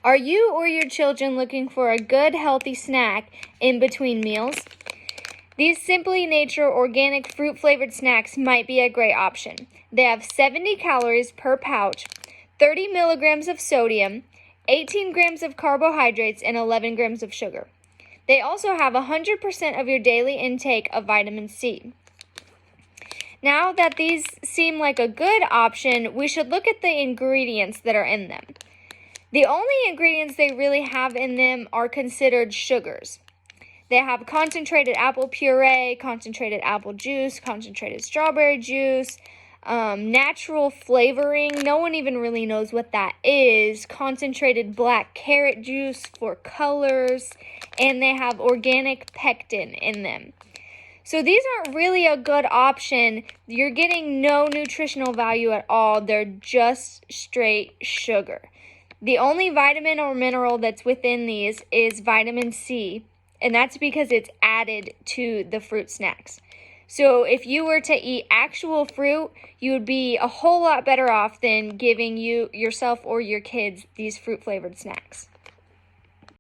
Are you or your children looking for a good, healthy snack in between meals? These Simply Nature organic fruit-flavored snacks might be a great option. They have 70 calories per pouch, 30 milligrams of sodium, 18 grams of carbohydrates, and 11 grams of sugar. They also have 100% of your daily intake of vitamin C. Now that these seem like a good option, we should look at the ingredients that are in them. The only ingredients they really have in them are considered sugars. They have concentrated apple puree, concentrated apple juice, concentrated strawberry juice, natural flavoring. No one even really knows what that is. Concentrated black carrot juice for colors, and they have organic pectin in them. So these aren't really a good option. You're getting no nutritional value at all. They're just straight sugar. The only vitamin or mineral that's within these is vitamin C, and that's because it's added to the fruit snacks. So if you were to eat actual fruit, you would be a whole lot better off than giving yourself or your kids these fruit-flavored snacks.